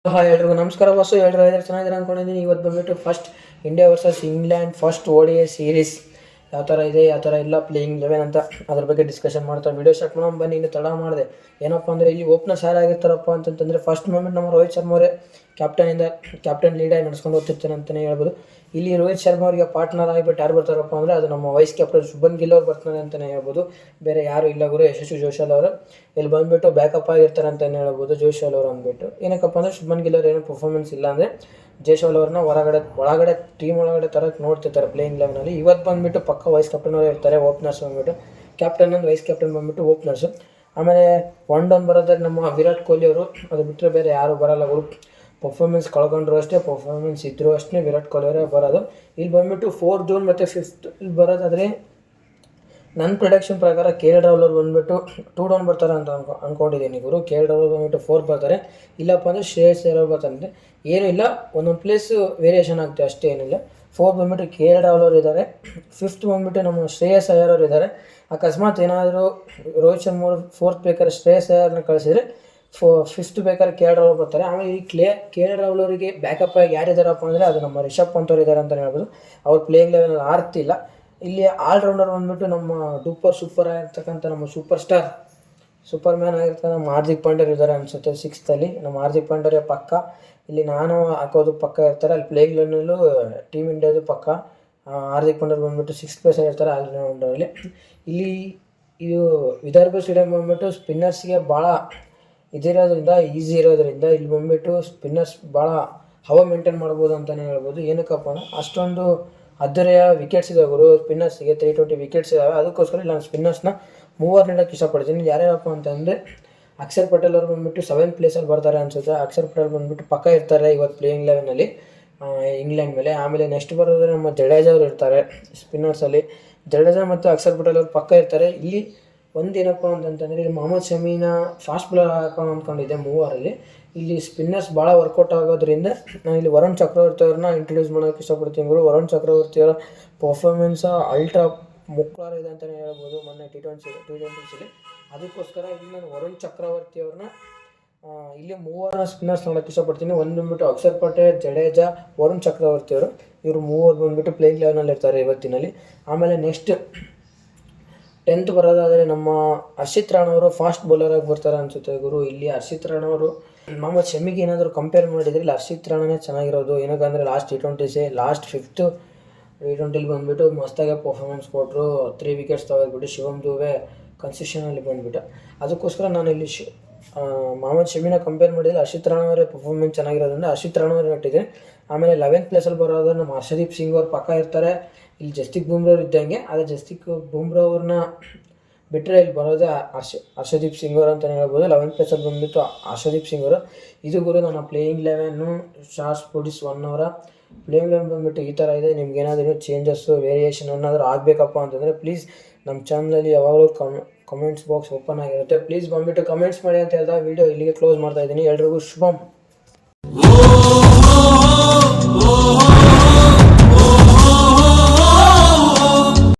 Hi ಎಲ್ರಿಗೂ ನಮಸ್ಕಾರ bus ಎಲ್ರು ಚೆನ್ನಾಗಿದ್ದೀರ ಅಂದ್ಕೊಂಡಿದ್ದೀನಿ. ಇವತ್ತು ಬಂದುಬಿಟ್ಟು first India versus England first ODI series ಯಾವ ಥರ ಇದೆ, ಯಾವ ಥರ ಇಲ್ಲ, ಪ್ಲೇಯಿಂಗ್ 11 ಅಂತ ಅದ್ರ ಬಗ್ಗೆ ಡಿಸ್ಕಷನ್ ಮಾಡ್ತಾರೆ. ವೀಡಿಯೋ ಸ್ಟಾರ್ಟ್ ಮಾಡೋಣ ಬನ್ನಿ. ಇನ್ನು ತಡ ಮಾಡಿದೆ ಏನಪ್ಪ ಅಂದರೆ ಇಲ್ಲಿ ಓಪನರ್ಸ್ ಯಾರಾಗಿರ್ತಾರಪ್ಪ ಅಂತಂತಂದರೆ ಫಸ್ಟ್ ಮೂಮೆಂಟ್ ನಮ್ಮ ರೋಹಿತ್ ಶರ್ಮಾ ಅವರೇ ಕ್ಯಾಪ್ಟನ್ ಲೀಡಾಗಿ ನಡೆಸ್ಕೊಂಡು ಹೋಗ್ತಿರ್ತಾರೆ ಅಂತಲೇ ಹೇಳ್ಬೋದು. ಇಲ್ಲಿ ರೋಹಿತ್ ಶರ್ಮಾ ಅವರಿಗೆ ಪಾರ್ಟ್ನರ್ ಆಗಿಬಿಟ್ಟು ಯಾರು ಬರ್ತಾರಪ್ಪ ಅಂದರೆ ಅದು ನಮ್ಮ ವೈಸ್ ಕ್ಯಾಪ್ಟನ್ ಶುಭನ್ ಗಿಲ್ ಅವ್ರು ಬರ್ತಾರೆ ಅಂತಲೇ ಹೇಳ್ಬೋದು. ಬೇರೆ ಯಾರು ಇಲ್ಲ ಗುರು. ಯಶಸ್ವಿ ಜೋಶಾಲ್ ಅವರು ಇಲ್ಲಿ ಬಂದುಬಿಟ್ಟು ಬ್ಯಾಕಪ್ ಆಗಿರ್ತಾರೆ ಅಂತಲೇ ಹೇಳ್ಬೋದು. ಜೋಶಾಲ್ ಅವರು ಅಂದ್ಬಿಟ್ಟು ಏನಕ್ಕಪ್ಪ ಅಂದರೆ ಶುಭನ್ ಗಿಲ್ ಅವ್ರು ಏನೋ ಪರ್ಫಾರ್ಮೆನ್ಸ್ ಇಲ್ಲ ಅಂದರೆ ಜೈಸ್ವಾಲ್ ಅವ್ರನ್ನ ಒಳಗಡೆ ಟೀಮ್ ಒಳಗಡೆ ತರಕ್ಕೆ ನೋಡ್ತಿರ್ತಾರೆ ಪ್ಲೇಯಿಂಗ್ 11ನಲ್ಲಿ. ಇವತ್ತು ಬಂದುಬಿಟ್ಟು ಪಕ್ಕ ವೈಸ್ ಕ್ಯಾಪ್ಟನ್ ಅವರು ಇರ್ತಾರೆ. ಓಪನರ್ಸ್ ಬಂದುಬಿಟ್ಟು ಕ್ಯಾಪ್ಟನ್ ಒಂದು ವೈಸ್ ಕ್ಯಾಪ್ಟನ್ ಬಂದುಬಿಟ್ಟು ಓಪನರ್ಸು. ಆಮೇಲೆ 1 ಬರೋದಾದ್ರೆ ನಮ್ಮ ವಿರಾಟ್ ಕೊಹ್ಲಿ ಅವರು. ಅದು ಬಿಟ್ಟರೆ ಬೇರೆ ಯಾರು ಬರೋಲ್ಲ ಗುರು. ಪರ್ಫಾರ್ಮೆನ್ಸ್ ಕಳ್ಕೊಂಡ್ರು ಅಷ್ಟೇ, ಪರ್ಫಾರ್ಮೆನ್ಸ್ ಇದ್ದರೂ ಅಷ್ಟೇ ವಿರಾಟ್ ಕೊಹ್ಲಿ ಅವರೇ ಬರೋದು. ಇಲ್ಲಿ ಬಂದುಬಿಟ್ಟು 4th ಜೋನ್ ಮತ್ತು 5th ಇಲ್ಲಿ ಬರೋದಾದರೆ ನನ್ನ ಪ್ರೊಡಕ್ಷನ್ ಪ್ರಕಾರ KL ರಾಹುಲ್ ಅವ್ರು ಬಂದುಬಿಟ್ಟು 2 ಡೌನ್ ಬರ್ತಾರೆ ಅಂತ ಅಂದ್ಕೊಂಡಿದ್ದೀನಿ ಗುರು. KL ರಾಹುಲ್ ಬಂದುಬಿಟ್ಟು 4 ಬರ್ತಾರೆ. ಇಲ್ಲಪ್ಪ ಅಂದರೆ ಶ್ರೇಯಸ್ ಅಯ್ಯರ್ ಅವ್ರು ಬರ್ತಾರೆ. ಏನೂ ಇಲ್ಲ, ಒಂದೊಂದು ಪ್ಲೇಸ್ ವೇರಿಯೇಷನ್ ಆಗ್ತದೆ ಅಷ್ಟೇ, ಏನಿಲ್ಲ. 4 ಬಂದುಬಿಟ್ಟು KL ರಾಹುಲ್ ಅವರು ಇದ್ದಾರೆ. 5th ಬಂದುಬಿಟ್ಟು ನಮ್ಮ ಶ್ರೇಯಸ್ ಅಯ್ಯರ್ ಅವರು ಇದ್ದಾರೆ. ಅಕಸ್ಮಾತ್ ಏನಾದರೂ ರೋಹಿತ್ ಶರ್ಮಾ ಅವರು 4th ಬೇಕಾದ್ರೆ ಶ್ರೇಯಸ್ ಅಯ್ಯರ್ನ ಕಳಿಸಿದರೆ 5th ಬೇಕಾದ್ರೆ KL ರಾಹುಲ್ ಬರ್ತಾರೆ. ಆಮೇಲೆ ಈ KL ರಾಹುಲ್ ಅವರಿಗೆ ಬ್ಯಾಕಪ್ ಆಗಿ ಯಾರಿದ್ದಾರಪ್ಪ ಅಂದರೆ ಅದು ನಮ್ಮ ರಿಷಬ್ ಪಂತ್ ಅವರು ಇದ್ದಾರೆ ಅಂತಲೇ ಹೇಳ್ಬೋದು. ಅವ್ರು ಪ್ಲೇಯಿಂಗ್ 11 ಆಡ್ತಿಲ್ಲ. ಇಲ್ಲಿ ಆಲ್ರೌಂಡರ್ ಬಂದುಬಿಟ್ಟು ನಮ್ಮ ಸೂಪರ್ ಆಗಿರ್ತಕ್ಕಂಥ ನಮ್ಮ ಸೂಪರ್ ಮ್ಯಾನ್ ಆಗಿರ್ತಕ್ಕಂಥ ನಮ್ಮ ಹಾರ್ದಿಕ್ ಪಾಂಡ್ಯ ಇದ್ದಾರೆ ಅನಿಸುತ್ತೆ 6th ನಮ್ಮ ಹಾರ್ದಿಕ್ ಪಾಂಡ್ಯ ಪಕ್ಕ. ಇಲ್ಲಿ ನಾನು ಹಾಕೋದು ಪಕ್ಕ ಇರ್ತಾರೆ. ಅಲ್ಲಿ ಪ್ಲೇಯಿಂಗ್ 11ನಲ್ಲೂ ಟೀಮ್ ಇಂಡಿಯಾದು ಪಕ್ಕ ಹಾರ್ದಿಕ್ ಪಾಂಡ್ಯ ಬಂದುಬಿಟ್ಟು 6th ಪ್ಲೇಸಲ್ಲಿ ಇರ್ತಾರೆ ಆಲ್ರೌಂಡರಲ್ಲಿ. ಇಲ್ಲಿ ಇದು ವಿದರ್ಭ ಸ್ಟೇಡಿಯಂ ಬಂದುಬಿಟ್ಟು ಸ್ಪಿನ್ನರ್ಸ್ಗೆ ಭಾಳ ಇದಿರೋದ್ರಿಂದ, ಈಸಿ ಇರೋದ್ರಿಂದ ಇಲ್ಲಿ ಬಂದುಬಿಟ್ಟು ಸ್ಪಿನ್ನರ್ಸ್ ಭಾಳ ಹವಾ ಮೇಂಟೈನ್ ಮಾಡ್ಬೋದು ಅಂತಲೇ ಹೇಳ್ಬೋದು. ಏನಕ್ಕಪ್ಪ ಅಂದರೆ ಅಷ್ಟೊಂದು ಅದ್ದೂರಿಯ ವಿಕೆಟ್ಸ್ ಇದೆ ಗುರು ಸ್ಪಿನ್ನರ್ಸಿಗೆ. 320 ವಿಕೆಟ್ಸ್ ಇದ್ದಾವೆ. ಅದಕ್ಕೋಸ್ಕರ ನಾನು ಸ್ಪಿನ್ನರ್ಸ್ನ ಮೂವರು ನೀಡೋಕ್ಕೆ ಇಷ್ಟಪಡ್ತೀನಿ. ಯಾರ್ಯಾರಪ್ಪ ಅಂತಂದರೆ ಅಕ್ಷರ್ ಪಟೇಲ್ ಅವರು ಬಂದುಬಿಟ್ಟು 7th ಪ್ಲೇಸಲ್ಲಿ ಬರ್ತಾರೆ ಅನಿಸುತ್ತೆ. ಅಕ್ಷರ್ ಪಟೇಲ್ ಬಂದುಬಿಟ್ಟು ಪಕ್ಕ ಇರ್ತಾರೆ ಇವತ್ತು ಪ್ಲೇಯಿಂಗ್ 11ನಲ್ಲಿ ಇಂಗ್ಲೆಂಡ್ ಮೇಲೆ. ಆಮೇಲೆ ನೆಕ್ಸ್ಟ್ ಬರೋದ್ರೆ ನಮ್ಮ ಜಡೇಜಾ ಅವರು ಇರ್ತಾರೆ ಸ್ಪಿನ್ನರ್ಸಲ್ಲಿ. ಜಡೇಜಾ ಮತ್ತು ಅಕ್ಷರ್ ಪಟೇಲ್ ಅವರು ಪಕ್ಕ ಇರ್ತಾರೆ. ಇಲ್ಲಿ ಒಂದೇನಪ್ಪ ಅಂತಂತಂದರೆ ಇಲ್ಲಿ ಮೊಹಮ್ಮದ್ ಶಮಿನ ಫಾಸ್ಟ್ ಬೌಲರ್ ಹಾಕೋಣ ಅಂದ್ಕೊಂಡಿದ್ದೆ ಮೂವರಲ್ಲಿ. ಇಲ್ಲಿ ಸ್ಪಿನ್ನರ್ಸ್ ಭಾಳ ವರ್ಕೌಟ್ ಆಗೋದ್ರಿಂದ ನಾನು ಇಲ್ಲಿ ವರುಣ್ ಚಕ್ರವರ್ತಿ ಅವ್ರನ್ನ ಇಂಟ್ರೊಡ್ಯೂಸ್ ಮಾಡೋಕ್ಕೆ ಇಷ್ಟಪಡ್ತೀನಿ ಗುರು. ವರುಣ್ ಚಕ್ರವರ್ತಿ ಅವರ ಪರ್ಫಾರ್ಮೆನ್ಸ್ ಅಲ್ಟ್ರಾ ಮುಕ್ಕಾರು ಇದೆ ಅಂತಲೇ ಹೇಳ್ಬೋದು ಮೊನ್ನೆ T20 ಅದಕ್ಕೋಸ್ಕರ ಇಲ್ಲಿ ನಾನು ವರುಣ್ ಚಕ್ರವರ್ತಿ ಅವ್ರನ್ನ ಇಲ್ಲಿ ಮೂವರ ಸ್ಪಿನ್ನರ್ಸ್ ನೋಡೋಕ್ಕೆ ಇಷ್ಟಪಡ್ತೀನಿ. ಒಂದು ಬಂದುಬಿಟ್ಟು ಅಕ್ಷರ್ ಪಟೇಲ್, ಜಡೇಜಾ, ವರುಣ್ ಚಕ್ರವರ್ತಿ ಅವರು. ಇವರು ಮೂವರು ಬಂದುಬಿಟ್ಟು ಪ್ಲೇಯಿಂಗ್ 11ನಲ್ಲಿ ಇರ್ತಾರೆ ಇವತ್ತಿನಲ್ಲಿ. ಆಮೇಲೆ ನೆಕ್ಸ್ಟ್ 10th ಬರೋದಾದರೆ ನಮ್ಮ ಹರ್ಷಿತ್ ರಾಣಾ ಅವರು ಫಾಸ್ಟ್ ಬೌಲರಾಗಿ ಬರ್ತಾರೆ ಅನಿಸುತ್ತೆ ಗುರು. ಇಲ್ಲಿ ಹರ್ಷಿತ್ ರಾಣಾ ಅವರು ಮೊಹಮ್ಮದ್ ಶಮಿಗೆ ಏನಾದರೂ ಕಂಪೇರ್ ಮಾಡಿದರೆ ಇಲ್ಲಿ ಹರ್ಷಿತ್ ರಾಣಾನೇ ಚೆನ್ನಾಗಿರೋದು. ಏನಕ್ಕಂದರೆ ಲಾಸ್ಟ್ ಫಿಫ್ತ್ T20 ಬಂದುಬಿಟ್ಟು ಮಸ್ತಾಗೆ ಪರ್ಫಾರ್ಮೆನ್ಸ್ ಕೊಟ್ಟರು. 3 ವಿಕೆಟ್ಸ್ ತೆಗೆದ್ಬಿಟ್ಟು ಶಿವಮ್ ದುಬೆ ಕನ್ಸಿಸ್ಟೆನ್ಸಲ್ಲಿ ಬಂದುಬಿಟ್ಟು. ಅದಕ್ಕೋಸ್ಕರ ನಾನು ಇಲ್ಲಿ ಮೊಹಮ್ಮದ್ ಶಮಿನ ಕಂಪೇರ್ ಮಾಡಿದರೆ ಹರ್ಷಿತ್ ರಾಣಾ ಅವರೇ ಪರ್ಫಾರ್ಮೆನ್ಸ್ ಚೆನ್ನಾಗಿರೋದ್ರಿಂದ ಹರ್ಷಿತ್ ರಾಣಾ ಅವ್ರು ಇಟ್ಟಿದೆ. ಆಮೇಲೆ 11th ಪ್ಲೇಸಲ್ಲಿ ಬರೋದು ನಮ್ಮ ಹರ್ಷದೀಪ್ ಸಿಂಗ್ ಅವ್ರು ಪಕ್ಕ ಇರ್ತಾರೆ. ಇಲ್ಲಿ ಜಸ್ಟಿಕ್ ಬೂಮ್ರಾ ಅವ್ರು ಇದ್ದಂಗೆ. ಆದರೆ ಜಸ್ಟಿಕ್ ಬೂಮ್ರಾ ಅವ್ರನ್ನ ಬಿಟ್ಟರೆ ಇಲ್ಲಿ ಬರೋದೇ ಹರ್ಷದೀಪ್ ಸಿಂಗ್ ಅವರು ಅಂತಲೇ ಹೇಳ್ಬೋದು. 11th ಪ್ಲೇಸಲ್ಲಿ ಬಂದುಬಿಟ್ಟು ಹರ್ಷದೀಪ್ ಸಿಂಗ್ ಅವರು. ಇದು ಗುರು ನನ್ನ ಪ್ಲೇಯಿಂಗ್ 11 ಶಾರ್ಟ್ಸ್ ಸ್ಪೋರ್ಟ್ಸ್ 1 ಅವರ ಪ್ಲೇಯಿಂಗ್ 11 ಬಂದುಬಿಟ್ಟು ಈ ಥರ ಇದೆ. ನಿಮ್ಗೇನಾದರೂ ಚೇಂಜಸ್ಸು ವೇರಿಯೇಷನ್ ಏನಾದರೂ ಆಗಬೇಕಪ್ಪ ಅಂತಂದರೆ ಪ್ಲೀಸ್ ನಮ್ಮ ಚಾನಲಲ್ಲಿ ಯಾವಾಗಲೂ ಕಮೆಂಟ್ಸ್ ಬಾಕ್ಸ್ ಓಪನ್ ಆಗಿರುತ್ತೆ. ಪ್ಲೀಸ್ ಬಂದುಬಿಟ್ಟು ಕಮೆಂಟ್ಸ್ ಮಾಡಿ ಅಂತ ಹೇಳಿದಾಗ ವೀಡಿಯೋ ಇಲ್ಲಿಗೆ ಕ್ಲೋಸ್ ಮಾಡ್ತಾಯಿದ್ದೀನಿ. ಎಲ್ರಿಗೂ ಶುಭಂ.